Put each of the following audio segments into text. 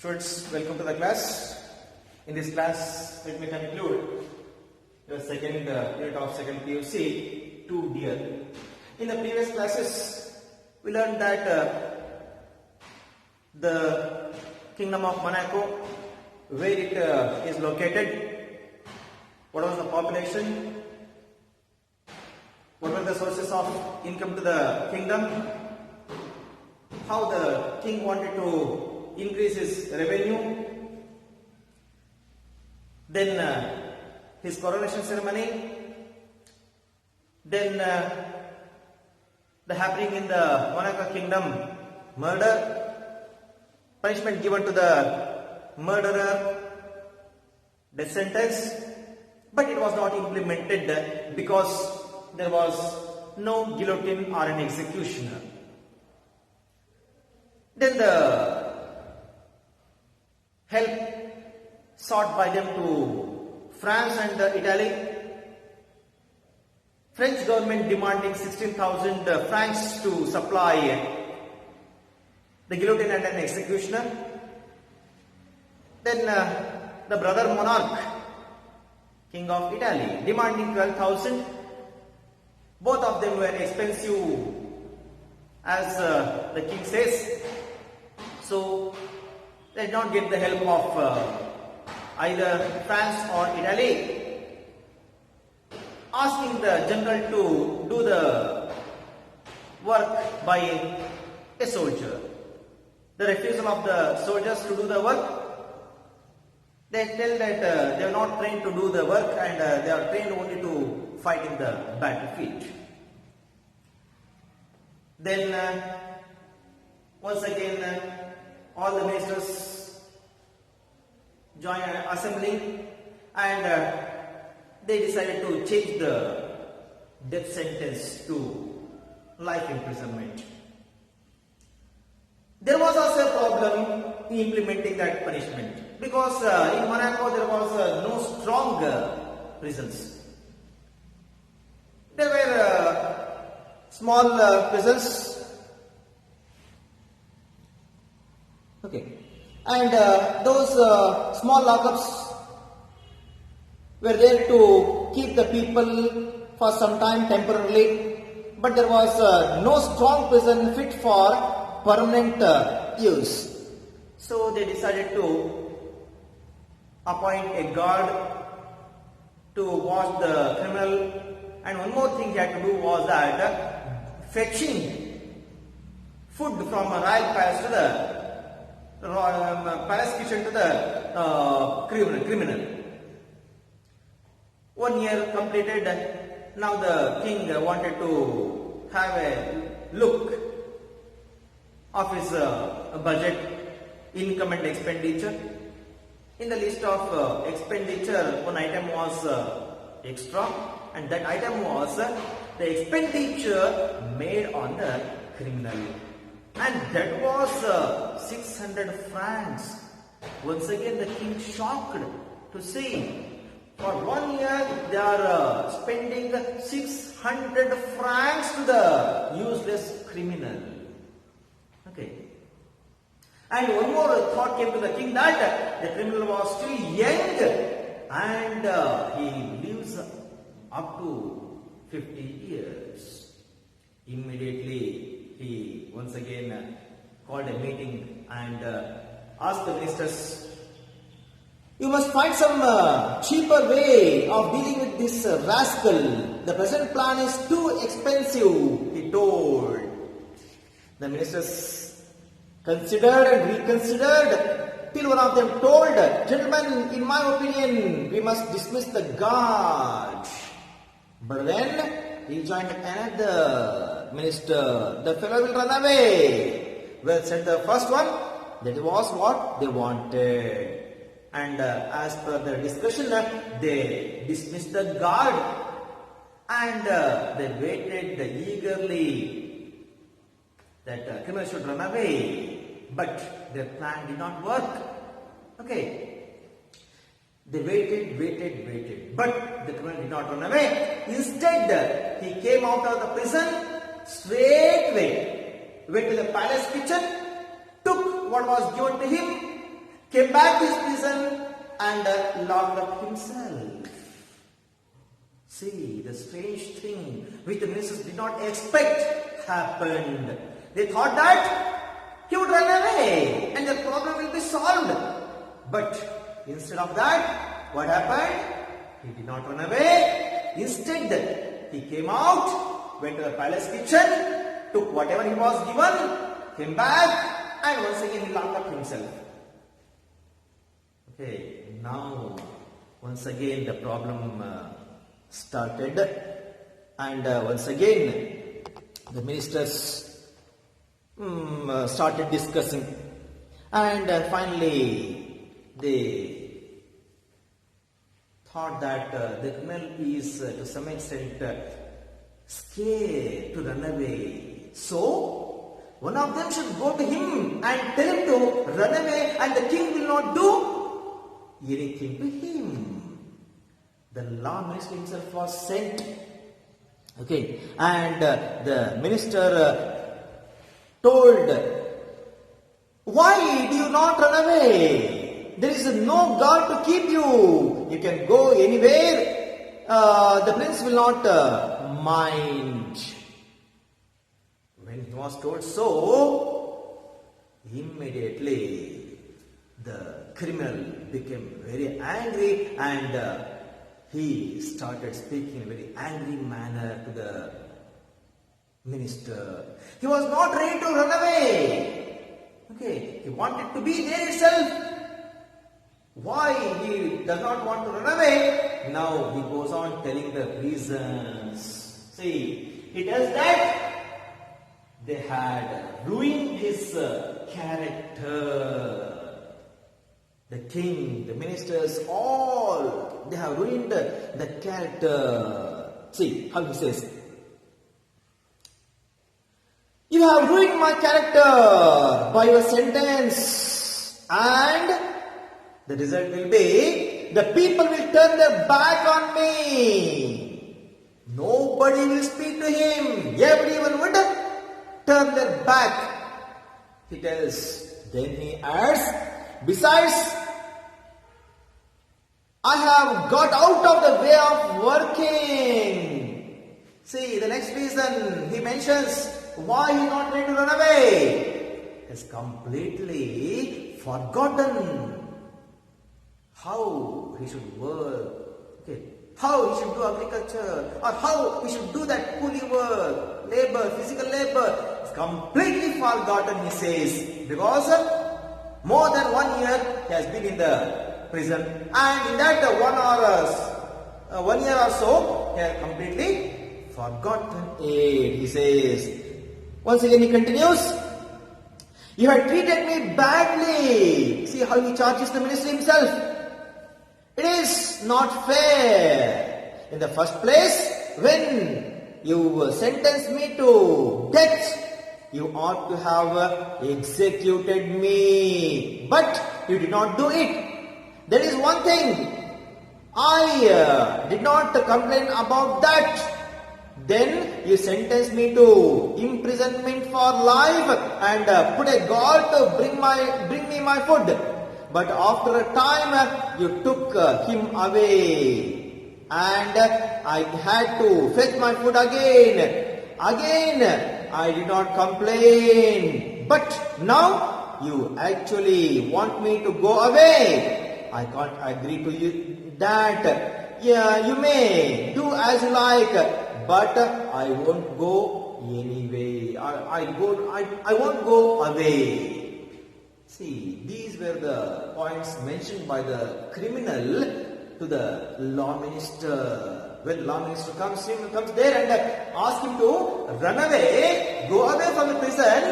Students, welcome to the class. In this class, let me conclude the second unit of second PUC, 2 In the previous classes, we learned that the Kingdom of Monaco, where it is located, what was the population, what were the sources of income to the kingdom, how the king wanted to increase his revenue, then his coronation ceremony, then the happening in the Monaco kingdom, murder, punishment given to the murderer, death sentence, but it was not implemented because there was no guillotine or an executioner. Then the help sought by them to France and Italy. French government demanding 16,000 francs to supply the guillotine and an executioner. Then the brother monarch, King of Italy, demanding 12,000. Both of them were expensive, as the king says. So they did not get the help of either France or Italy, asking the general to do the work by a soldier. The refusal of the soldiers to do the work, they tell that they are not trained to do the work and they are trained only to fight in the battlefield. Then once again all the ministers join an assembly and they decided to change the death sentence to life imprisonment. There was also a problem in implementing that punishment because in Monaco there was no strong prisons. There were small prisons. Okay, and those small lockups were there to keep the people for some time temporarily, but there was no strong prison fit for permanent use. So they decided to appoint a guard to watch the criminal, and one more thing he had to do was that fetching food from a royal palace to the palace kitchen to the criminal. 1 year completed. Now the king wanted to have a look of his budget, income and expenditure. In the list of expenditure, one item was extra, and that item was the expenditure made on the criminal. And that was 600 francs. Once again the king shocked to see for 1 year they are spending 600 francs to the useless criminal. Okay. And one more thought came to the king that the criminal was still young and he lives up to 50 years. Immediately he once again called a meeting and asked the ministers, "You must find some cheaper way of dealing with this rascal. The present plan is too expensive," he told. The ministers considered and reconsidered till one of them told, "Gentlemen, in my opinion, we must dismiss the guard." But then he joined another minister. "The fellow will run away." Well, said the first one, that was what they wanted. And as per the discussion, they dismissed the guard and they waited eagerly that the criminal should run away. But their plan did not work. Okay. They waited, but the criminal did not run away. Instead, he came out of the prison straightway, went to the palace kitchen, took what was given to him, came back to his prison and locked up himself. See, the strange thing which the ministers did not expect happened. They thought that he would run away and the problem will be solved. But instead of that, what happened? He did not run away. Instead, he came out, went to the palace kitchen, took whatever he was given, came back, and once again he locked up himself. Okay, now once again the problem started, and once again the ministers started discussing, and finally they thought that the criminal is to some extent scared to run away. So one of them should go to him and tell him to run away, and the king will not do anything to him. The law minister himself was sent. Okay, and the minister told, "Why do you not run away? There is no guard to keep you. You can go anywhere. The prince will not mind." When he was told so, immediately the criminal became very angry, and he started speaking in a very angry manner to the minister. He was not ready to run away. Okay, he wanted to be there itself. Why he does not want to run away? Now he goes on telling the reasons. See, he tells that they had ruined his character. The king, the ministers, all, they have ruined the character. See how he says, "You have ruined my character by your sentence, and the result will be the people will turn their back on me. Nobody will speak to him. Everyone would turn their back." He tells, then he adds, "Besides, I have got out of the way of working." See, the next reason he mentions why he is not ready to run away. He has completely forgotten how he should work. Okay, how he should do agriculture, or how he should do that coolie work, labor, physical labor. It's completely forgotten, he says, because more than 1 year he has been in the prison, and in that 1 year or so, he has completely forgotten it. He says, once again he continues, "You have treated me badly." See how he charges the minister himself. "It is not fair. In the first place, when you sentenced me to death, you ought to have executed me. But you did not do it. There is one thing. I did not complain about that. Then you sentenced me to imprisonment for life and put a guard to bring me my food. But after a time you took him away, and I had to fetch my food again. Again I did not complain. But now you actually want me to go away. I can't agree to you that. Yeah, you may do as you like, but I won't go anyway. I won't go away." See, these were the points mentioned by the criminal to the law minister. When the law minister comes there and asks him to run away, go away from the prison,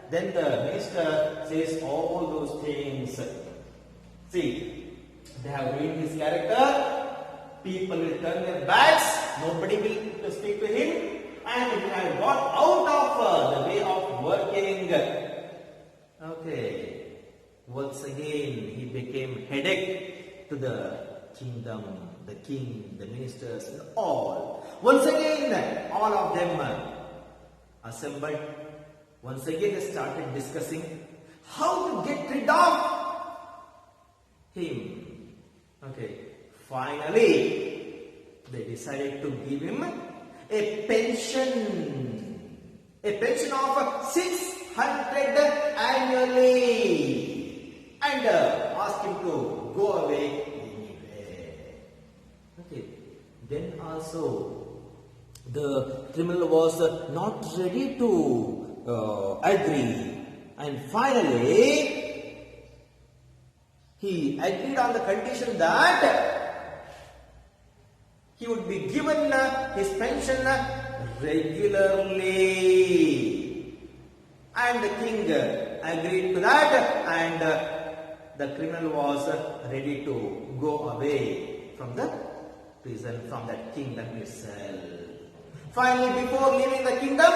then the minister says all those things. See, they have ruined his character. People will turn their backs. Nobody will speak to him, and he has got out of the way of working. Okay. Once again, he became headache to the kingdom, the king, the ministers, and all. Once again, all of them assembled. Once again, they started discussing how to get rid of him. Okay. Finally, they decided to give him a pension of 600 annually, and ask him to go away anywhere. Okay. Then also the criminal was not ready to agree, and finally he agreed on the condition that he would be given his pension regularly, and the king agreed to that, and the criminal was ready to go away from the prison, from that kingdom itself. Finally, before leaving the kingdom,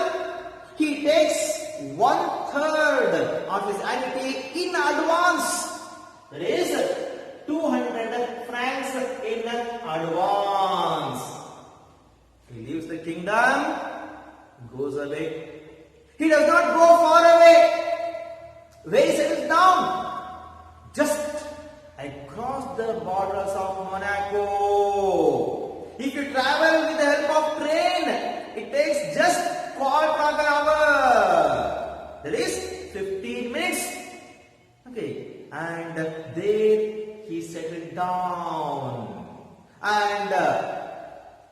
he takes 1/3 of his annuity in advance. That is 200 francs in advance. He leaves the kingdom, goes away. He does not go far away. Where he settles down? Just across the borders of Monaco. If you travel with the help of train, it takes just quarter of an hour. That is 15 minutes. Okay. And there he settled down. And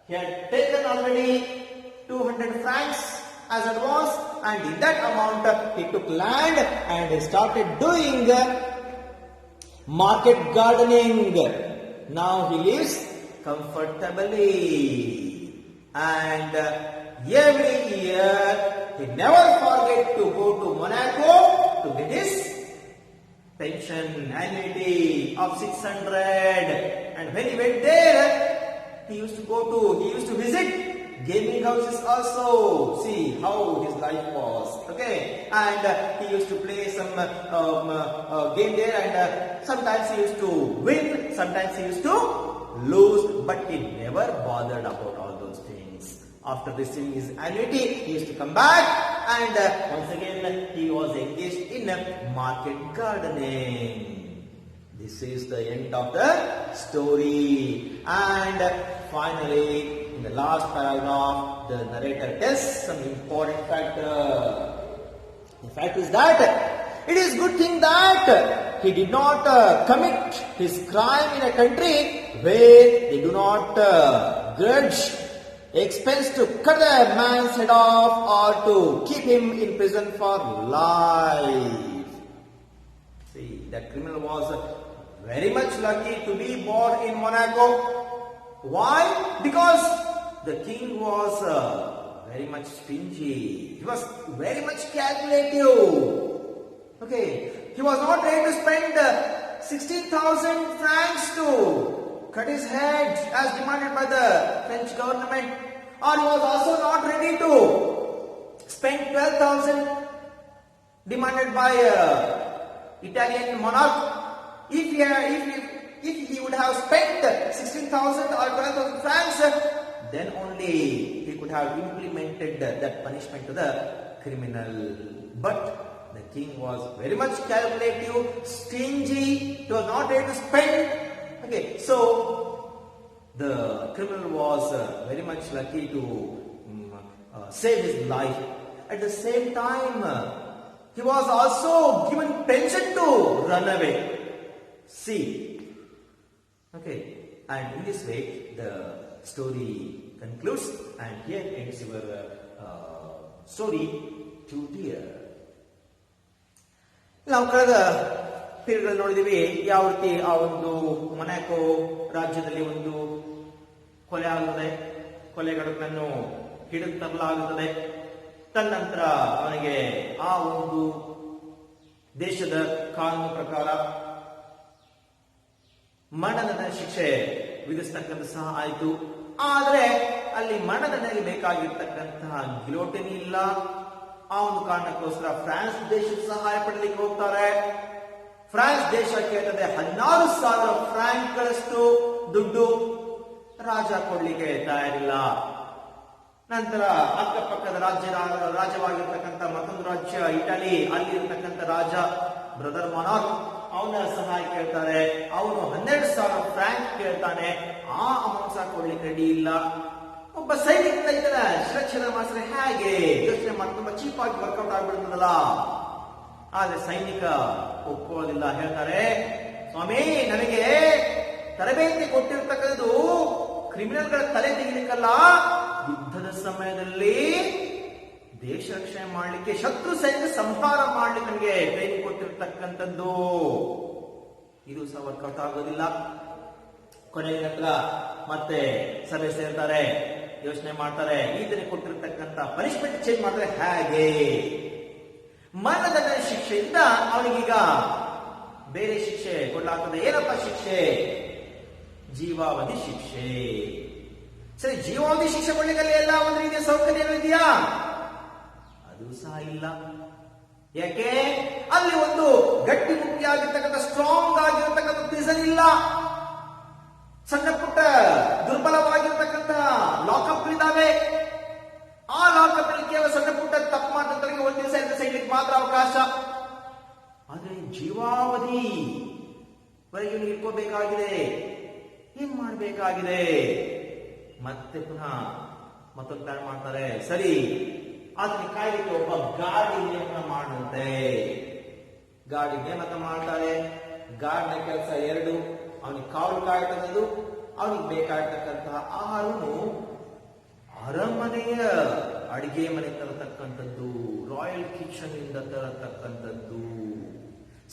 he had taken already 200 francs as advance, and in that amount he took land and he started doing market gardening. Now he lives comfortably, and every year he never forget to go to Monaco to get his pension annuity of 600. And when he went there, he used to visit gaming houses also, see how his life was. Okay, and he used to play some game there, and sometimes he used to win, sometimes he used to lose, but he never bothered about all those things. After receiving his annuity, he used to come back, and once again he was engaged in market gardening. This is the end of the story. And finally, in the last paragraph, the narrator tells some important factor. The fact is that it is good thing that he did not commit his crime in a country where they do not grudge expense to cut a man's head off or to keep him in prison for life. See, that criminal was very much lucky to be born in Monaco. Why? Because the king was very much stingy. He was very much calculative. Okay, he was not ready to spend 16,000 francs to cut his head as demanded by the French government, or he was also not ready to spend 12,000 demanded by Italian monarch. If he would have spent 16,000 or 12,000 francs, then only he could have implemented that punishment to the criminal. But the king was very much calculative, stingy, he was not ready to spend. Okay, so the criminal was very much lucky to save his life. At the same time, he was also given pension to run away. See, okay, and in this way the story concludes, and here ends your story to dear. ನಾವು ಕಳೆದ period ನೋಡಿದೀವಿ ಯಾವ ರೀತಿ ಆ ಒಂದು Monaco ರಾಜ್ಯದಲ್ಲಿ ಒಂದು ಕೊಲೆ ಆಗುತ್ತದೆ, ಕೊಲೆಗಡುಕನ್ನು ಹಿಡಿದು ತರಲಾಗುತ್ತದೆ. ತದನಂತರ ಅವನಿಗೆ ಆ ಒಂದು ದೇಶದ ಕಾನೂನು ಪ್ರಕಾರ ಮರಣದಂಡ ಶಿಕ್ಷೆ ವಿಧಿಸ್ತಕ್ಕಂಥ ಸಹ ಆಯಿತು. ಆದರೆ ಅಲ್ಲಿ ಮರಣದಂಡನೆಗೆ ಬೇಕಾಗಿರ್ತಕ್ಕಂತಹ ಗಿಲೋಟಿನಿ ಇಲ್ಲ. ಆ ಒಂದು ಕಾರಣಕ್ಕೋಸ್ಕರ ಫ್ರಾನ್ಸ್ ದೇಶದ ಸಹಾಯ ಪಡೆಯಲಿಕ್ಕೆ ಹೋಗ್ತಾರೆ. ಫ್ರಾನ್ಸ್ ದೇಶ ಕೇಳ್ತದೆ 16,000 ಫ್ರಾಂಕ್ಗಳಷ್ಟು ದುಡ್ಡು. ರಾಜ ಕೊಡ್ಲಿಕ್ಕೆ ತಯಾರಿಲ್ಲ. ನಂತರ ಅಕ್ಕಪಕ್ಕದ ರಾಜ್ಯವಾಗಿರ್ತಕ್ಕಂಥ ಮತ್ತೊಂದು ರಾಜ್ಯ ಇಟಲಿ, ಅಲ್ಲಿ ಇರತಕ್ಕಂಥ ರಾಜ ಬ್ರದರ್ ಮೊನಾರ್ಕ್ ಅವನ ಸಹಾಯ ಕೇಳ್ತಾರೆ. ಅವನು 12,000 ಫ್ರಾಂಕ್ ಕೇಳ್ತಾನೆ. ಆ ಅಮೌಂಟ್ ಸಹ ಕೊಡ್ಲಿಕ್ಕೆ ರೆಡಿ ಇಲ್ಲ. ಒಬ್ಬ ಸೈನಿಕ ಇದನ್ನ ಶಿರಚ್ಛೇದ ಮಾಡಿದ್ರೆ ಹೇಗೆ ಯೋಚನೆ ಮಾಡಿ ತುಂಬಾ ಚೀಪ್ ಆಗಿ ವರ್ಕೌಟ್ ಆಗ್ಬಿಡ್ತದಲ್ಲ. ಆದ್ರೆ ಸೈನಿಕ ಒಪ್ಕೊಳ್ಳೋದಿಲ್ಲ. ಹೇಳ್ತಾರೆ, ಸ್ವಾಮಿ, ನನಗೆ ತರಬೇತಿ ಕೊಟ್ಟಿರ್ತಕ್ಕದ್ದು ಕ್ರಿಮಿನಲ್ಗಳ ತಲೆ ತೆಗಿಲಿಕ್ಕಲ್ಲ, ಯುದ್ಧದ ಸಮಯದಲ್ಲಿ ದೇಶ ರಕ್ಷಣೆ ಮಾಡಲಿಕ್ಕೆ, ಶತ್ರು ಸೈನಿಕ ಸಂಹಾರ ಮಾಡಲಿಕ್ಕೆ ನನಗೆ ಟ್ರೈನಿಂಗ್ ಕೊಟ್ಟಿರ್ತಕ್ಕಂಥದ್ದು. ಇದು ಸಹ ವರ್ಕೌಟ್ ಆಗೋದಿಲ್ಲ. ಕೊನೆಯ ನಂತರ ಮತ್ತೆ ಸಭೆ ಸೇರ್ತಾರೆ, ಯೋಚನೆ ಮಾಡ್ತಾರೆ, ಈತನಿಗೆ ಕೊಟ್ಟಿರ್ತಕ್ಕಂಥ ಪನಿಷ್ಮೆಂಟ್ ಚೇಂಜ್ ಮಾಡಿದ್ರೆ ಹೇಗೆ. ಮರಣದಂಡನೆ ಶಿಕ್ಷೆಯಿಂದ ಅವನಿಗೀಗ ಬೇರೆ ಶಿಕ್ಷೆ ಕೊಡಲಾಗ್ತದೆ. ಏನಪ್ಪ ಶಿಕ್ಷೆ? ಜೀವಾವಧಿ ಶಿಕ್ಷೆ. ಸರಿ, ಜೀವಾವಧಿ ಶಿಕ್ಷೆ ಕೊಡ್ಲಿಕ್ಕೆ ಎಲ್ಲ ಒಂದು ರೀತಿಯ ಸೌಕರ್ಯ ಇದೆಯಾ? ಅದು ಸಹ ಇಲ್ಲ. ಯಾಕೆ? ಅಲ್ಲಿ ಒಂದು ಗಟ್ಟಿ ಮುಟ್ಟಿಯಾಗಿರ್ತಕ್ಕಂಥ ಸ್ಟ್ರಾಂಗ್ ಆಗಿರ್ತಕ್ಕಂಥ ಪ್ರಿಸನ್ ಇಲ್ಲ. ಸಣ್ಣ ಪುಟ್ಟ ದುರ್ಬಲವಾಗಿರ್ತಕ್ಕಂಥ ಲಾಕಪ್ ಇದ್ದಾವೆ. ಆ ಲಾಕಪ್ ಕೇವಲ ಸಣ್ಣ ಪುಟ್ಟ ತಪ್ಪು ಮಾಡಿದವರಿಗೆ ಒಂದು ದಿವಸ 2 ದಿವಸ ಇಡ್ಲಿಕ್ಕೆ ಮಾತ್ರ ಅವಕಾಶ. ಆದ್ರೆ ಜೀವಾವಧಿ ವರೆಗೆ ಇಟ್ಕೋಬೇಕಾಗಿದೆ. ಏನ್ ಮಾಡಬೇಕಾಗಿದೆ? ಮತ್ತೆ ಪುನಃ ಮತ್ತೊಂದು ಪ್ಲಾನ್ ಮಾಡ್ತಾರೆ. ಸರಿ, ಅದನ್ನ ಕಾಯ್ಲಿಕ್ಕೆ ಒಬ್ಬ ಗಾಡಿ ನೇಮಕ ಮಾಡುತ್ತೆ. ಗಾಡಿ ನೇಮಕ ಮಾಡ್ತಾರೆ. ಗಾರ್ಡ್ನ ಕೆಲಸ 2. ಅವನಿಗೆ ಕಾವಲು ಕಾಯ್ತಕ್ಕಂಥದ್ದು, ಅವನಿಗೆ ಬೇಕಾಗಿರ್ತಕ್ಕಂತಹ ಆಹಾರವನ್ನು ಅರಮನೆಯ ಅಡಿಗೆ ಮನೆ ತರತಕ್ಕಂಥದ್ದು, ರಾಯಲ್ ಕಿಚನ್ ಇಂದ ತರತಕ್ಕಂಥದ್ದು.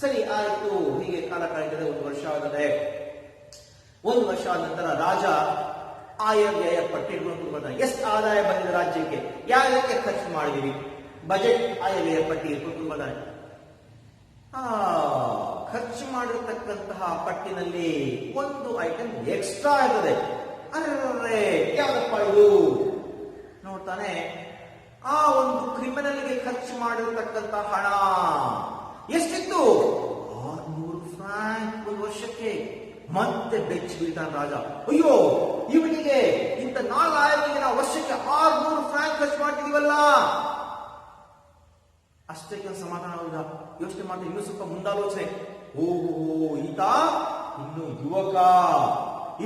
ಸರಿ, ಆಯ್ತು. ಹೀಗೆ ಕಾಲ ಕಳೆದರೆ 1 ವರ್ಷ ಆಗದೆ. 1 ವರ್ಷ ಆದ ನಂತರ ರಾಜ ಆಯವ್ಯಯ ಪಟ್ಟಿಗಳನ್ನು ಬರ್ತಾನೆ. ಎಷ್ಟು ಆದಾಯ ಬಂದಿದೆ ರಾಜ್ಯಕ್ಕೆ, ಯಾವ್ದಕ್ಕೆ ಖರ್ಚು ಮಾಡಿದೀವಿ, ಬಜೆಟ್ ಆಯವ್ಯಯ ಪಟ್ಟಿ ಕೊಟ್ಟು ಬರ್ತಾನೆ. ಖರ್ಚು ಮಾಡಿರ್ತಕ್ಕಂತಹ ಪಟ್ಟಿನಲ್ಲಿ ಒಂದು ಐಟಮ್ ಎಕ್ಸ್ಟ್ರಾ ಇರ್ತದೆ. ಅರೆ, ಯಾವಪ್ಪ ಇದು? ನೋಡ್ತಾನೆ, ಆ ಒಂದು ಕ್ರಿಮಿನಲ್ಗೆ ಖರ್ಚು ಮಾಡಿರ್ತಕ್ಕಂಥ ಹಣ ಎಷ್ಟಿತ್ತು? 600 ಫ್ರಾಂಕ್ 1 ವರ್ಷಕ್ಕೆ. ಮತ್ತೆ ಬೆಚ್ಚಿ ಬೀಳ್ತಾನೆ ರಾಜ. ಅಯ್ಯೋ, ಇವನಿಗೆ ಇಂಥ 4 ಆಯವಿಗೆ ನಾವು ವರ್ಷಕ್ಕೆ 600 ಫ್ರಾಂಕ್ ಖರ್ಚು ಮಾಡ್ತಿದೀವಲ್ಲ. ಅಷ್ಟಕ್ಕೆ ಸಮಾಧಾನ ಆಗುದ. ಯೋಚನೆ ಮಾಡ್ತಾರೆ, ಇನ್ನೂ ಸ್ವಲ್ಪ ಮುಂದಾಲೋಚನೆ. ಓಹೋ, ಈತ ಇನ್ನು ಯುವಕ,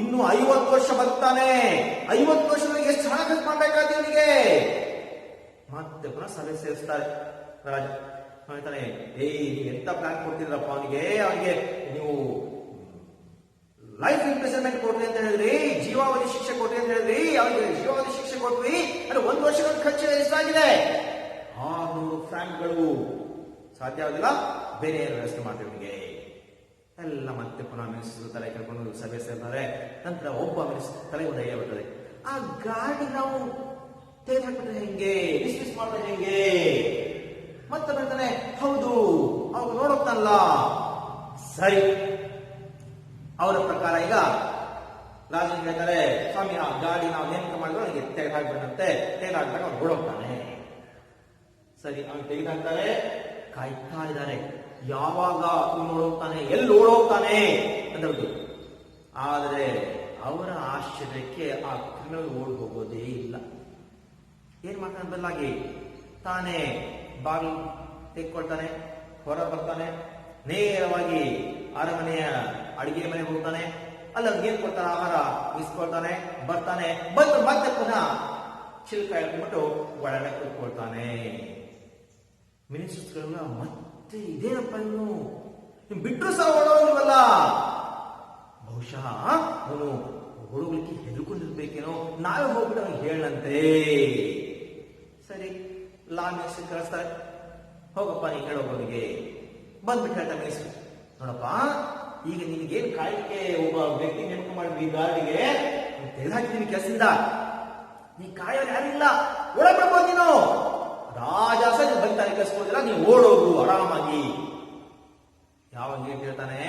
ಇನ್ನು 50 ವರ್ಷ ಬರ್ತಾನೆ. 50 ವರ್ಷದವರೆಗೆ ಎಷ್ಟು ಹಣ ಖರ್ಚು ಮಾಡ್ಬೇಕಾದ್ರೆ ಇವನಿಗೆ. ಮತ್ತೆ ಪುನಃ ಸಭೆ ಸೇರಿಸ್ತಾರೆ ರಾಜ. ಹೇಳ್ತಾನೆ, ನೀವು ಎಂತ ಪ್ಲಾನ್ ಕೊಡ್ತಿದ್ರಪ್ಪ ಅವನಿಗೆ ನೀವು ಲೈಫ್ ಇಂಪ್ರಿಸನ್ಮೆಂಟ್ ಕೊಡ್ರಿ ಅಂತ ಹೇಳಿದ್ರಿ, ಜೀವಾವಧಿ ಶಿಕ್ಷೆ ಕೊಡ್ರಿ ಅಂತ ಹೇಳಿದ್ರಿ. ಅವನಿಗೆ ಜೀವಾವಧಿ ಶಿಕ್ಷೆ ಕೊಟ್ವಿ ಅಂದ್ರೆ 1 ವರ್ಷದ ಖರ್ಚು ಎಷ್ಟಾಗಿದೆ? 600 ಫ್ರಾಂಕ್ಗಳು. ಸಾಧ್ಯ ಆಗೋದಿಲ್ಲ, ಬೇರೆ ಏನು ವ್ಯವಸ್ಥೆ ಮಾಡ್ತೀವಿ ಅವನಿಗೆ. ಎಲ್ಲ ಮತ್ತೆ ಪುನಃ ಮಿನಿಸ್ಟರ್ ತಲೆ ಕರ್ಕೊಂಡು ಸಭೆ ಸೇರ್ತಾರೆ. ನಂತರ ಒಬ್ಬ ಮಿನಿಸ್ಟರ್ ತಲೆ ಒಂದು ಐಡಿಯಾ ಬರ್ತದೆ. ಆ ಗಾಡಿ ನಾವು ತೆಗೆದು ಹಾಕ್ಬಿಟ್ರೆ ಹೆಂಗೆ, ಡಿಸ್ಮಿಸ್ ಮಾಡಿದ್ರೆ ಹೆಂಗೆ? ಮತ್ತೆ ಬರ್ತಾನೆ, ಹೌದು, ಅವ್ರು ನೋಡೋಗ್ತಾನಲ್ಲ. ಸರಿ, ಅವರ ಪ್ರಕಾರ ಈಗ ರಾಜನ್ ಹೇಳ್ತಾರೆ, ಸ್ವಾಮಿ, ಆ ಗಾಡಿ ನಾವು ನೇಮಕ ಮಾಡಿದ್ರೆ ಅವನಿಗೆ ತೆಗೆದು ಹಾಕ್ಬಿಡಂತೆ. ತೆಗೆದು ಹಾಕಿದಾಗ ಅವ್ನು ಓಡೋಗ್ತಾನೆ. ಸರಿ, ಅವನು ತೆಗೆದು ಹಾಕ್ತಾರೆ. ಕಾಯ್ತಾ ಇದ್ದಾರೆ, ಯಾವಾಗ ಇವನು ಓಡೋಗ್ತಾನೆ, ಎಲ್ಲಿ ಓಡೋಗ್ತಾನೆ ಅಂತ ಹೇಳ್ತು. ಆದರೆ ಅವರ ಆಶ್ಚರ್ಯಕ್ಕೆ ಆ ಕ್ರಿಮಿನಲ್ ಓಡಿ ಹೋಗೋದೇ ಇಲ್ಲ. ಏನ್ ಮಾಡ್ತಾನೆ? ಬದಲಾಗಿ ತಾನೇ ಬಾಗಿಲು ತೆಕ್ಕೊಳ್ತಾನೆ, ಹೊರ ಬರ್ತಾನೆ, ನೇರವಾಗಿ ಅರಮನೆಯ ಅಡಿಗೆ ಮನೆಗೆ ಹೋಗ್ತಾನೆ. ಅಲ್ಲ ಏನ್ ಕೊಡ್ತಾನೆ, ಆಹಾರ ಇಸ್ಕೊಳ್ತಾನೆ, ಬರ್ತಾನೆ. ಬಂದು ಮತ್ತೆ ಪುನಃ ಚಿಲ್ಕ ಹೇಳ್ಬಿಟ್ಟು ಒಳಗಡೆ ಕೂತ್ಕೊಳ್ತಾನೆ. ಮಿನಿಸ್ಟರ್ಸ್ಗಳು ಮತ್ತೆ ಇದೇನಪ್ಪ ಇನ್ನು ಬಿಟ್ಟರು ಸಹ ಓಡೋಗಿಲ್ವಲ್ಲ, ಬಹುಶಃ ಅವನು ಓಡೋಗ್ಲಿಕ್ಕೆ ಹೆದರ್ಕೊಂಡಿರ್ಬೇಕೇನೋ, ನಾವೇ ಹೋಗ್ಬಿಟ್ಟು ಅವನಿಗೆ ಹೇಳಂತೆ. ಸರಿ, ಲಾ ಮಿನಿಸ್ಟರ್ ಕಳಿಸ್ತಾರೆ. ಹೋಗಪ್ಪ, ನೀನು ಹೇಳೋಗೋನಿಗೆ. ಬಂದ್ಬಿಟ್ಟು ಹೇಳ್ತಾನೆ ಮಿನಿಸ್ಟರ್, ನೋಡಪ್ಪ, ಈಗ ನಿನ್ಗೇನ್ ಕಾಯ್ಲಿಕ್ಕೆ ಒಬ್ಬ ವ್ಯಕ್ತಿ ನೇಮಕ ಮಾಡಿದ್ವಿ ಗಾರ್ಡಿಗೆ, ತೆಗೆದಾಕಿದ್ದೀನಿ ಕೆಲಸದಿಂದ. ನೀ ಕಾಯೋರು ಯಾರಿಲ್ಲ, ಓಡಾಡ್ಬಿಡ್ಬೋದು ನೀನು. ರಾಜ ಸರಿ ಬಂತಾನೆ, ಕಳಿಸ್ಬೋದಿಲ್ಲ, ನೀವು ಓಡೋಗು ಆರಾಮಾಗಿ. ಯಾವಾಗ ಹೇಳ್ತಾನೆ,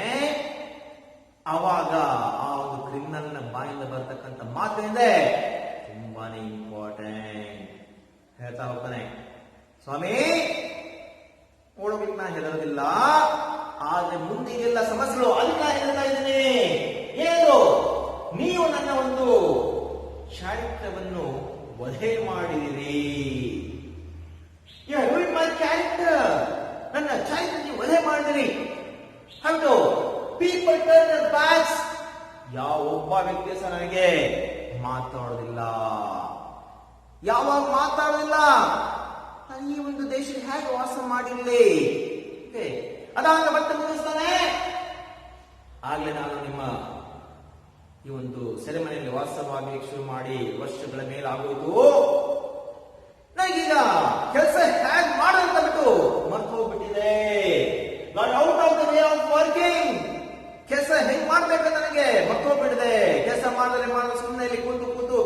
ಅವಾಗ ಆ ಒಂದು ಕ್ರಿಮಿನಲ್ನ ಬಾಯಿಂದ ಬರ್ತಕ್ಕಂಥ ಮಾತಿನಿಂದ ತುಂಬಾನೇ ಇಂಪಾರ್ಟೆಂಟ್. ಹೇಳ್ತಾ ಹೋಗ್ತಾನೆ, ಸ್ವಾಮಿ, ಓಡೋಗ್ಲಿಕ್ಕೆ ನಾನು ಹೆದರೋದಿಲ್ಲ, ಆದ್ರೆ ಮುಂದೆ ಇದೆಲ್ಲ ಸಮಸ್ಯೆಗಳು ಅದನ್ನ ಹೇಳ್ತಾ ಇದ್ದೀನಿ. ಏನು? ನೀವು ನನ್ನ ಒಂದು ಚಾರಿತ್ರವನ್ನು ವಧೆ ಮಾಡಿದಿರಿ. ಮೈ ಕ್ಯಾರೆಕ್ಟರ್, ನನ್ನ ಚಾರಿತ್ರ ನೀವು ವಧೆ ಮಾಡಿದಿರಿ. ಅಂಟು ಪೀಪಲ್ ಟರ್ನ್ ದೇರ್ ಬ್ಯಾಕ್ಸ್. ಯಾವ ಒಬ್ಬ ವ್ಯಕ್ತಿ ಸಹ ನನಗೆ ಮಾತಾಡೋದಿಲ್ಲ. ಯಾವಾಗ ಮಾತಾಡೋದಿಲ್ಲ, ನಾನು ಈ ಒಂದು ದೇಶದಲ್ಲಿ ಹೇಗೆ ವಾಸ ಮಾಡಿರಲಿ. ಅದಾದ ಮತ್ತೆ ಮುಗಿಸ್ತಾನೆ, ಆಗ್ಲೇ ನಾನು ನಿಮ್ಮ ಈ ಒಂದು ಸೆರೆಮನೆಯಲ್ಲಿ ವಾಸವಾಗಲಿಕ್ಕೆ ಶುರು ಮಾಡಿ ವರ್ಷಗಳ ಮೇಲಾಗೋದು. ನನಗೀಗ ಕೆಲಸ ಹೇಗೆ ಮಾಡೋದಂತ ಬಿಟ್ಟು ಮರ್ತು ಹೋಗ್ಬಿಟ್ಟಿದೆ. Got out of the way of working. ಕೆಲಸ ಹೆಂಗ್ ಮಾಡ್ಬೇಕಂತ ನನಗೆ ಮರ್ತು ಹೋಗ್ಬಿಟ್ಟಿದೆ. ಕೆಲಸ ಮಾಡಿದ್ರೆ ಸುಮ್ಮನೆ ಇಲ್ಲಿ ಕೂತು ಕೂತು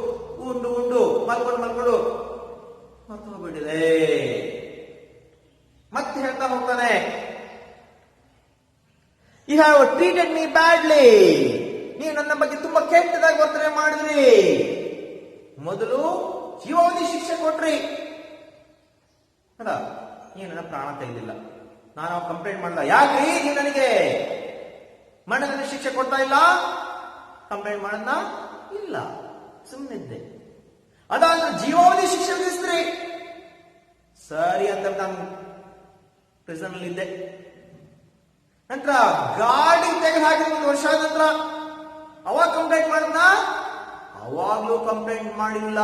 ಉಂಡು ಮಲ್ಕೊಂಡು ಮರ್ತು ಹೋಗ್ಬಿಟ್ಟಿದೆ. ಮತ್ತೆ ಹೇಳ್ತಾ ಹೋಗ್ತಾನೆ, you have treated me badly. ನೀವು ನನ್ನ ಬಗ್ಗೆ ತುಂಬಾ ಕೆಟ್ಟದಾಗಿ ವರ್ತನೆ ಮಾಡಿದ್ರಿ. ಮೊದಲು ಜೀವಾವಧಿ ಶಿಕ್ಷೆ ಕೊಟ್ರಿ ಅಲ್ಲ, ನೀವು ನನ್ನ ಪ್ರಾಣ ತೆಗೆದಿಲ್ಲ. ನಾನು ಕಂಪ್ಲೇಂಟ್ ಮಾಡಲ್ಲ. ಯಾಕ್ರಿ ನೀವು ನನಗೆ ಮರಣದಂಡ ಶಿಕ್ಷೆ ಕೊಡ್ತಾ ಇಲ್ಲ? ಕಂಪ್ಲೇಂಟ್ ಮಾಡನ್ನ ಇಲ್ಲ, ಸುಮ್ಮನಿದ್ದೆ. ಅದಾದ್ರೂ ಜೀವಾವಧಿ ಶಿಕ್ಷೆ ವಿಧಿಸ್ತ್ರಿ. ಸರಿ ಅಂತ ನಾನು ಪ್ರಿಸನ್ ಅಲ್ಲಿ ಇದ್ದೆ. ನಂತರ ಗಾಡಿ ತೆಗೆದು ಹಾಕಿದ 1 ವರ್ಷ ಆದ ನಂತರ ಅವಾಗ ಕಂಪ್ಲೇಂಟ್ ಮಾಡದ್ನ? ಅವಾಗ್ಲೂ ಕಂಪ್ಲೇಂಟ್ ಮಾಡಿಲ್ಲ.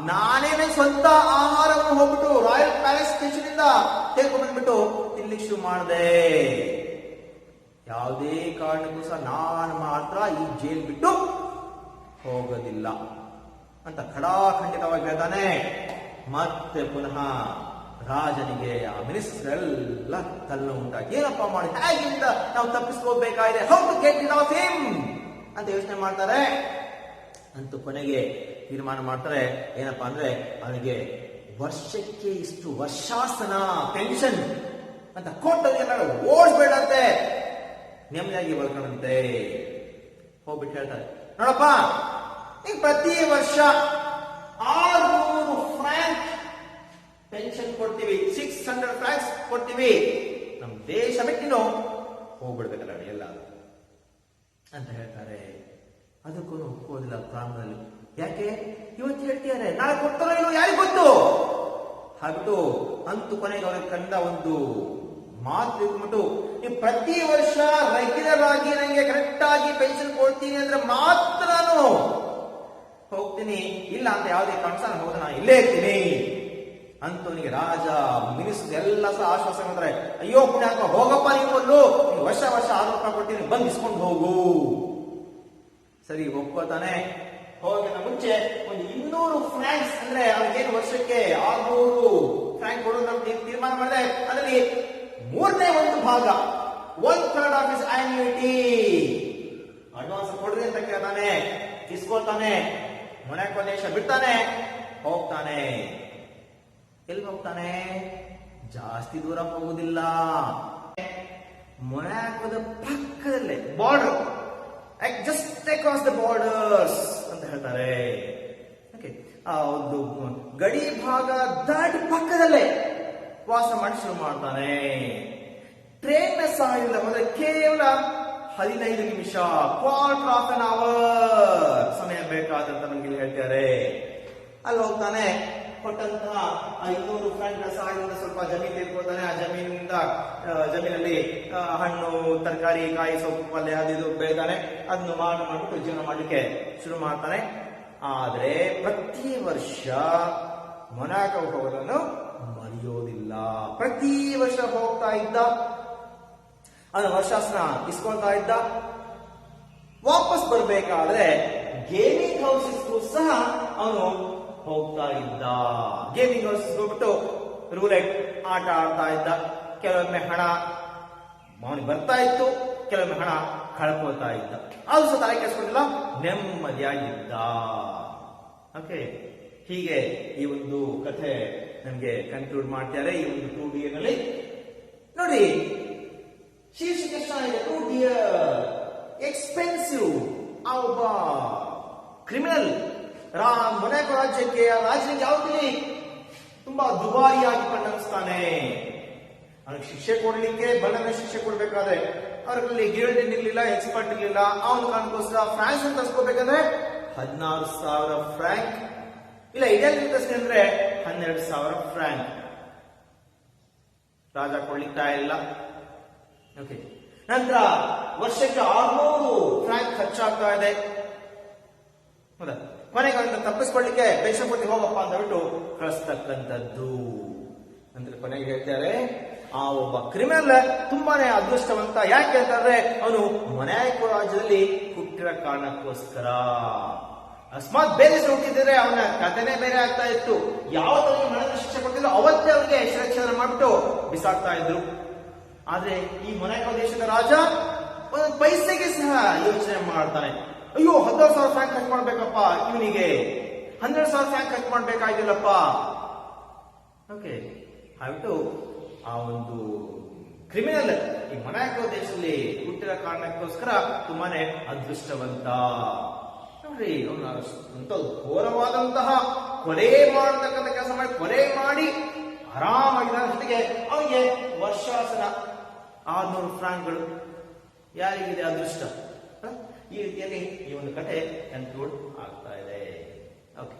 ನಾನೇನೆ ಸ್ವಂತ ಆಹಾರವನ್ನು ಹೋಗ್ಬಿಟ್ಟು ರಾಯಲ್ ಪ್ಯಾಲೇಸ್ ಸ್ಟೇಷನ್ ಇಂದ ತೆಗೆದುಕೊಂಡು ಬಂದ್ಬಿಟ್ಟು ತಿನ್ಲಿಕ್ಕೆ ಶುರು ಮಾಡಿದೆ. ಯಾವುದೇ ಕಾರಣಕ್ಕೂ ಸಹ ನಾನು ಮಾತ್ರ ಈ ಜೈಲ್ ಬಿಟ್ಟು ಹೋಗೋದಿಲ್ಲ ಅಂತ ಖಡಾಖಂಡಿತವಾಗಿ ಹೇಳ್ತಾನೆ. ಮತ್ತೆ ಪುನಃ ರಾಜನಿಗೆ ಆ ಮಿನಿಸ್ಟರ್ ಎಲ್ಲ ತಲ್ಲ ಉಂಟಾಗಿ ಏನಪ್ಪ ಮಾಡಿ ಹೇಗಿಂದ ನಾವು ತಪ್ಪಿಸ್ಕೋಬೇಕಾಗಿದೆ, how to get it off him ಅಂತ ಯೋಚನೆ ಮಾಡ್ತಾರೆ. ಅಂತೂ ಕೊನೆಗೆ ತೀರ್ಮಾನ ಮಾಡ್ತಾರೆ, ಏನಪ್ಪಾ ಅಂದ್ರೆ ಅವನಿಗೆ ವರ್ಷಕ್ಕೆ ಇಷ್ಟು ವರ್ಷಾಸನ ಪೆನ್ಷನ್ ಅಂತ ಕೊಟ್ಟಲ್ಲಿ ಓಡಿಸ್ಬೇಡಂತೆ, ನೆಮ್ಮದಿಯಾಗಿ ಬರ್ಕೊಂಡಂತೆ. ಹೋಗ್ಬಿಟ್ಟು ಹೇಳ್ತಾರೆ, ನೋಡಪ್ಪ ಈಗ ಪ್ರತಿ ವರ್ಷ 600 ಫ್ರಾಂಕ್ ಪೆನ್ಷನ್ ಕೊಡ್ತೀವಿ, 600 ಫ್ರಾಂಕ್ಸ್ ಕೊಡ್ತೀವಿ. ನಮ್ ದೇಶ ಬಿಟ್ಟು ಹೋಗ್ಬಿಡ್ಬೇಕಲ್ಲ ಎಲ್ಲ ಅಂತ ಹೇಳ್ತಾರೆ. ಅದಕ್ಕೂ ಒಪ್ಪೋದಿಲ್ಲ ಪ್ರಾರಂಭದಲ್ಲಿ. ಯಾಕೆ ಇವತ್ತು ಹೇಳ್ತಿದ್ದಾರೆ, ನಾಳೆ ಕೊಡ್ತಾರೋ ಇಲ್ಲೋ ಯಾರಿಗೂ ಗೊತ್ತು. ಹಾಗಿಟ್ಟು ಅಂತೂ ಕೊನೆಗೆ ಅವ್ರಿಗೆ ಕಂಡ ಒಂದು ಮಾತು ತಿಳ್ಕೊಂಡ್ಬಿಟ್ಟು, ನೀವು ಪ್ರತಿ ವರ್ಷ ರೆಗ್ಯುಲರ್ ಆಗಿ ನನಗೆ ಕರೆಕ್ಟ್ ಆಗಿ ಪೆನ್ಷನ್ ಕೊಡ್ತೀನಿ ಅಂದ್ರೆ ಮಾತ್ರ ನಾನು ಹೋಗ್ತೀನಿ, ಇಲ್ಲ ಅಂತ ಯಾವುದೇ ಕಾರಣ ನಾನು ಹೋದ ನಾನು ಇಲ್ಲೇ ಇರ್ತೀನಿ ಅಂತವನಿಗೆ ರಾಜ ಮಿನಿಸ್ಟರ್ ಎಲ್ಲ ಸಹ ಆಶ್ವಾಸ ಮಾಡ್ತಾರೆ. ಅಯ್ಯೋ ಪುಣ್ಯಾತ್ಮ, ಹೋಗಪ್ಪ ನೀವು ವರ್ಷ 600 ರೂಪಾಯಿ ಕೊಡ್ತೀನಿ, ಬಂದು ಇಸ್ಕೊಂಡು ಹೋಗು. ಸರಿ ಒಪ್ಕೋತಾನೆ. ಹೋಗೋಕ್ಕಿಂತ ಮುಂಚೆ ಒಂದು 200 ಫ್ರಾಂಕ್ಸ್ ಅಂದ್ರೆ ಅವನಿಗೇನು ವರ್ಷಕ್ಕೆ 600 ಫ್ರಾಂಕ್ ಕೊಡೋದು ತೀರ್ಮಾನ ಮಾಡಿದೆ. ಅದರಲ್ಲಿ 1/3 ಭಾಗ 1/3 ಆಫ್ ಹಿಸ್ ಆನ್ಯುಯಿಟಿ ಅಡ್ವಾನ್ಸ್ ಕೊಡ್ರಿ ಅಂತ ಕೇಳ್ತಾನೆ. ಇಸ್ಕೊಳ್ತಾನೆ. ಮೊನಾಕೋ ದೇಶ ಬಿಡ್ತಾನೆ, ಹೋಗ್ತಾನೆ. ಎಲ್ಲಿ ಹೋಗ್ತಾನೆ? ಜಾಸ್ತಿ ದೂರ ಹೋಗುದಿಲ್ಲ, ಮೊನಾಕೋದ ಪಕ್ಕದಲ್ಲೇ border, just across the borders ಅಂತ ಹೇಳ್ತಾರೆ. ಆ ಒಂದು ಗಡಿ ಭಾಗ ದಾಟಿ ಪಕ್ಕದಲ್ಲೇ ವಾಸ ಮಾಡಿ ಶುರು ಮಾಡ್ತಾನೆ. ಟ್ರೈನ್ ಸಹಾಯದಿಂದ ಹೋದ್ರೆ ಕೇವಲ 15 ನಿಮಿಷ, ಕ್ವಾರ್ಟರ್ ಆಫ್ ಅನ್ ಅವರ್ ಸಮಯ ಬೇಕಾದಂತ ನಮ್ಗೆ ಹೇಳ್ತಾರೆ. ಅಲ್ಲಿ ಹೋಗ್ತಾನೆ. ಕೊಟ್ಟಂತಹ 500 ಫ್ರಾಂಕ್ಗಳ ಸಹಾಯದಿಂದ ಸ್ವಲ್ಪ ಜಮೀನು ತೆಗೆದುಕೊಳ್ತಾನೆ. ಆ ಜಮೀನಲ್ಲಿ ಹಣ್ಣು, ತರಕಾರಿ, ಕಾಯಿ, ಸೊಪ್ಪು, ಪಲ್ಯ ಅದು ಬೆಳಿತಾನೆ. ಅದನ್ನು ಮಾಡ್ಬಿಟ್ಟು ಜೀವನ ಮಾಡಲಿಕ್ಕೆ ಶುರು ಮಾಡ್ತಾನೆ. ಆದ್ರೆ ಪ್ರತಿ ವರ್ಷ ಮೊನಾಕೋ ಹೋಗೋದನ್ನು ಮರೆಯೋದಿಲ್ಲ. ಪ್ರತಿ ವರ್ಷ ಹೋಗ್ತಾ ಇದ್ದ, ಅವನ ವರ್ಷಾಸನ ಇಸ್ಕೊಳ್ತಾ ಇದ್ದ. ವಾಪಸ್ ಬರ್ಬೇಕಾದ್ರೆ ಗೇಮಿಂಗ್ ಹೌಸಸ್ಗೂ ಸಹ ಅವನು ಹೋಗ್ತಾ ಇದ್ದ. ಗೇಮಿಂಗ್ ಹೌಸ್ ಹೋಗ್ಬಿಟ್ಟು ರೂಲೆಟ್ ಆಟ ಆಡ್ತಾ ಇದ್ದ. ಕೆಲವೊಮ್ಮೆ ಹಣ ಅವನಿಗೆ ಬರ್ತಾ ಇತ್ತು, ಕೆಲವೊಮ್ಮೆ ಹಣ ಕಳ್ಕೊಳ್ತಾ ಇದ್ದ. ಅದು ಸಹ ತಲೆ ಕೆಡಿಸ್ಕೊಂಡಿಲ್ಲ, ನೆಮ್ಮದಿಯಾಗಿದ್ದ. ಓಕೆ, ಹೀಗೆ ಈ ಒಂದು ಕಥೆ ನಮ್ಗೆ ಕನ್ಕ್ಲೂಡ್ ಮಾಡ್ತಾರೆ ಈ ಒಂದು 2 ಡಿಯರ್ ನಲ್ಲಿ. ನೋಡಿ, ಶೀರ್ಷಿಕೆ ಚೆನ್ನಾಗಿದೆ, 2 ಡಿಯರ್ ಎಕ್ಸ್ಪೆನ್ಸಿವ್. ಆ ಒಬ್ಬ ಕ್ರಿಮಿನಲ್ ಮೊನಾಕೋ ರಾಜ್ಯಕ್ಕೆ, ಆ ರಾಜ್ಯಕ್ಕೆ ಯಾವತ್ತಲ್ಲಿ ತುಂಬಾ ದುಬಾರಿಯಾಗಿ ಕಂಡನಿಸ್ತಾನೆ. ಅವನಿಗೆ ಶಿಕ್ಷೆ ಕೊಡ್ಲಿಕ್ಕೆ, ಬಲನ ಶಿಕ್ಷೆ ಕೊಡ್ಬೇಕಾದ್ರೆ ಅವರಲ್ಲಿ ಗಿಲ್ಡ್ ಇರ್ಲಿಲ್ಲ, ಎಕ್ಸ್ಪರ್ಟ್ ಇರ್ಲಿಲ್ಲ. ಅವನ ಕಾರಣಕ್ಕೋಸ್ಕರ ಫ್ರಾನ್ಸ್ ಅಂತ ತರಿಸ್ಕೋಬೇಕಾದ್ರೆ 16,000 ಫ್ರಾಂಕ್, ಇಲ್ಲ ಇಟಾಲಿಯನ್ ತರಿಸ್ತೀನಿ ಅಂದ್ರೆ 12,000 ಫ್ರಾಂಕ್ ರಾಜ ಕೊಡ್ಲಿಕ್ಕೆ ಇಲ್ಲ. ಓಕೆ, ನಂತರ ವರ್ಷಕ್ಕೆ 600 ಫ್ರಾಂಕ್ ಖರ್ಚಾಗ್ತಾ ಇದೆ. ಹೌದಾ? ಕೊನೆಗೆ ಅವನ್ನ ತಪ್ಪಿಸ್ಕೊಳ್ಳಿಕ್ಕೆ ಪೇಶಪತಿ ಹೋಗಪ್ಪ ಅಂತ ಬಿಟ್ಟು ಕಳಿಸ್ತಕ್ಕಂಥದ್ದು. ಅಂದ್ರೆ ಕೊನೆಗೆ ಹೇಳ್ತಾರೆ, ಆ ಒಬ್ಬ ಕ್ರಿಮಿನಲ್ ತುಂಬಾನೇ ಅದೃಷ್ಟವಂತ. ಯಾಕೆ ಅಂತಂದ್ರೆ ಅವನು ಮೊನಾಕೋ ರಾಜ್ಯದಲ್ಲಿ ಹುಟ್ಟಿರೋ ಕಾರಣಕ್ಕೋಸ್ಕರ. ಅಕಸ್ಮಾತ್ ಬೇರೆ ಹೆಸರು ಹುಟ್ಟಿದ್ರೆ ಅವನ ಕಥೆನೇ ಬೇರೆ ಆಗ್ತಾ ಇತ್ತು. ಯಾವತ್ತವನಿಗೆ ಮರಣದ ಶಿಕ್ಷೆ ಕೊಟ್ಟಿದ್ರು ಅವತ್ತೇ ಅವನಿಗೆ ಶಿರಚ್ಛೇದನ ಮಾಡಿಬಿಟ್ಟು ಬಿಸಾಕ್ತಾ ಇದ್ರು. ಆದ್ರೆ ಈ ಮೊನಾಕೋ ದೇಶದ ರಾಜ ಒಂದು ಪೈಸೆಗೆ ಸಹ ಯೋಚನೆ ಮಾಡ್ತಾನೆ. ಅಯ್ಯೋ, 16,000 ಫ್ರಾಂಕ್ ಖರ್ಚು ಮಾಡ್ಬೇಕಪ್ಪ ಇವನಿಗೆ, 12,000 ಫ್ರಾಂಕ್ ಖರ್ಚು ಮಾಡ್ಬೇಕಾಗಿಲ್ಲಪ್ಪ. ಓಕೆ, ಹಾಬಿಟ್ಟು ಆ ಒಂದು ಕ್ರಿಮಿನಲ್ ಈ ಮೊನಾಕೋ ದೇಶದಲ್ಲಿ ಹುಟ್ಟಿದ ಕಾರಣಕ್ಕೋಸ್ಕರ ತುಂಬಾನೇ ಅದೃಷ್ಟವಂತ. ನೋಡ್ರಿ, ಅವನ ಘೋರವಾದಂತಹ ಕೊಲೆ ಮಾಡತಕ್ಕಂಥ ಕೆಲಸ ಮಾಡಿ ಕೊಲೆ ಮಾಡಿ ಆರಾಮಾಗಿದ್ದ ಜೊತೆಗೆ ಅವನಿಗೆ ವರ್ಷಾಸನ 600 ಫ್ರಾಂಕ್ಗಳು. ಯಾರಿಗಿದೆ ಅದೃಷ್ಟ? ಈ ರೀತಿಯಲ್ಲಿ ಈ ಒಂದು ಕಥೆ ಕನ್ಕ್ಲೂಡ್ ಆಗ್ತಾ ಇದೆ. ಓಕೆ.